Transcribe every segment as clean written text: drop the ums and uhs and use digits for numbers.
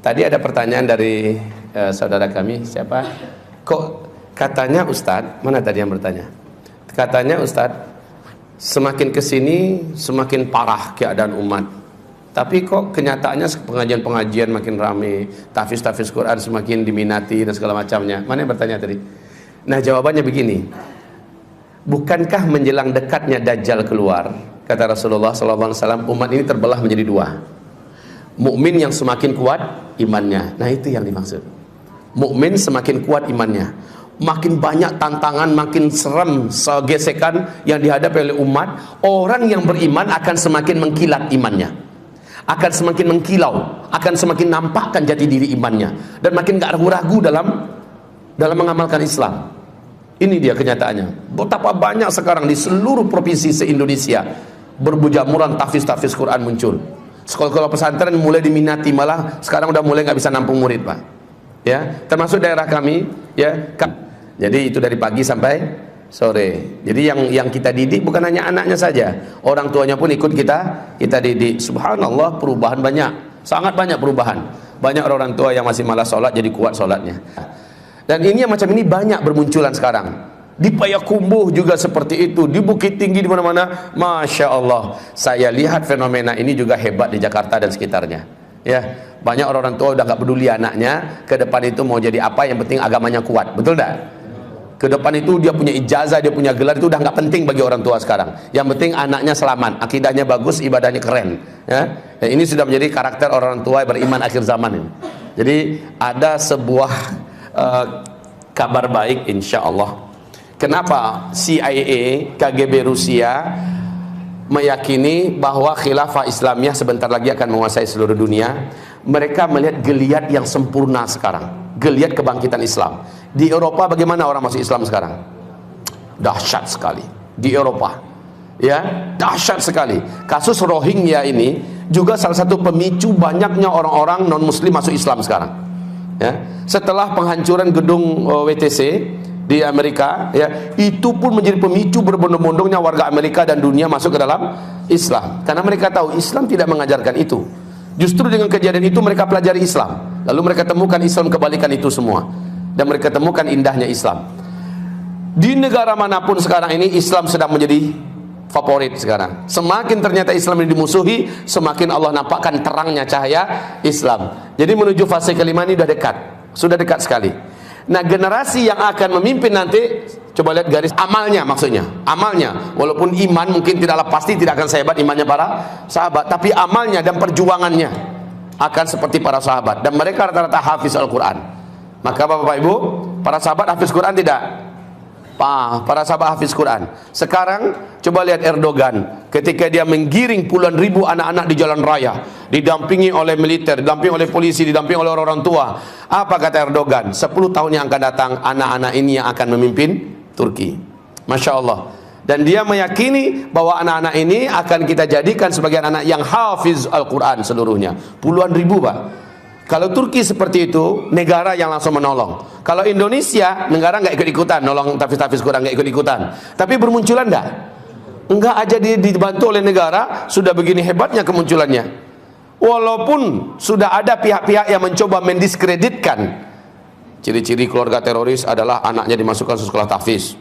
Tadi ada pertanyaan dari saudara kami, siapa? Kok katanya Ustadz, mana tadi yang bertanya? Katanya Ustadz, semakin kesini semakin parah keadaan umat. Tapi kok kenyataannya pengajian-pengajian makin rame, tahfiz Quran semakin diminati dan segala macamnya. Mana yang bertanya tadi? Nah, jawabannya begini. Bukankah menjelang dekatnya Dajjal keluar, kata Rasulullah SAW, umat ini terbelah menjadi dua. Mukmin yang semakin kuat imannya. Nah, itu yang dimaksud. Mukmin semakin kuat imannya. Makin banyak tantangan, makin serem gesekan yang dihadapi oleh umat. Orang yang beriman akan semakin mengkilat imannya, akan semakin mengkilau, akan semakin nampakkan jati diri imannya, dan makin gak ragu-ragu dalam mengamalkan Islam. Ini dia kenyataannya. Betapa banyak sekarang di seluruh provinsi se-Indonesia berbujamuran tahfiz Quran muncul. Sekolah-sekolah pesantren mulai diminati, malah sekarang udah mulai nggak bisa nampung murid, Pak. Ya, termasuk daerah kami, ya. Jadi itu dari pagi sampai sore. Jadi yang kita didik bukan hanya anaknya saja, orang tuanya pun ikut kita didik. Subhanallah, perubahan banyak, sangat banyak perubahan. Banyak orang tua yang masih malas sholat jadi kuat sholatnya. Dan ini yang macam ini banyak bermunculan sekarang. Di Payakumbuh juga seperti itu, di Bukit Tinggi, di mana-mana. Masya Allah, saya lihat fenomena ini juga hebat di Jakarta dan sekitarnya. Ya, banyak orang tua udah gak peduli anaknya ke depan itu mau jadi apa, yang penting agamanya kuat, betul tidak? Ke depan itu dia punya ijazah, dia punya gelar, itu udah gak penting bagi orang tua sekarang. Yang penting anaknya selamat, akidahnya bagus, ibadahnya keren. Ya, ini sudah menjadi karakter orang tua beriman akhir zaman ini. Jadi ada sebuah kabar baik, insya Allah. Kenapa CIA, KGB Rusia meyakini bahwa khilafah Islamiyah sebentar lagi akan menguasai seluruh dunia? Mereka melihat geliat yang sempurna sekarang, geliat kebangkitan Islam. Di Eropa bagaimana orang masuk Islam sekarang? Dahsyat sekali. Di Eropa, ya, dahsyat sekali. Kasus Rohingya ini juga salah satu pemicu banyaknya orang-orang non-Muslim masuk Islam sekarang. Ya, setelah penghancuran gedung WTC di Amerika, ya, itu pun menjadi pemicu berbondong-bondongnya warga Amerika dan dunia masuk ke dalam Islam, karena mereka tahu Islam tidak mengajarkan itu. Justru dengan kejadian itu mereka pelajari Islam, lalu mereka temukan Islam kebalikan itu semua, dan mereka temukan indahnya Islam. Di negara manapun sekarang ini Islam sedang menjadi favorit sekarang. Semakin ternyata Islam ini dimusuhi, semakin Allah nampakkan terangnya cahaya Islam. Jadi menuju fase kelima ini sudah dekat, sudah dekat sekali. Nah, generasi yang akan memimpin nanti, coba lihat garis amalnya, maksudnya amalnya. Walaupun iman mungkin tidaklah pasti tidak akan sehebat imannya para sahabat, tapi amalnya dan perjuangannya akan seperti para sahabat. Dan mereka rata-rata hafiz Al-Quran. Maka Bapak Ibu, para sahabat hafiz Quran tidak? Para sahabat hafiz Quran. Sekarang coba lihat Erdogan ketika dia menggiring puluhan ribu anak-anak di jalan raya, didampingi oleh militer, didampingi oleh polisi, didampingi oleh orang tua. Apa kata Erdogan? 10 tahun yang akan datang anak-anak ini yang akan memimpin Turki. Masya Allah. Dan dia meyakini bahwa anak-anak ini akan kita jadikan sebagai anak yang hafiz Al-Quran seluruhnya. Puluhan ribu, Pak. Kalau Turki seperti itu, negara yang langsung menolong. Kalau Indonesia, negara nggak ikut-ikutan, nolong tahfiz Quran nggak ikut-ikutan. Tapi bermunculan nggak? Enggak aja dibantu oleh negara, sudah begini hebatnya kemunculannya. Walaupun sudah ada pihak-pihak yang mencoba mendiskreditkan. Ciri-ciri keluarga teroris adalah anaknya dimasukkan ke sekolah tahfiz.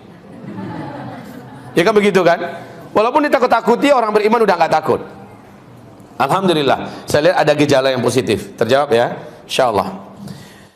Ya kan begitu kan? Walaupun ditakut-takuti, orang beriman udah nggak takut. Alhamdulillah, saya lihat ada gejala yang positif. Terjawab ya, insya Allah.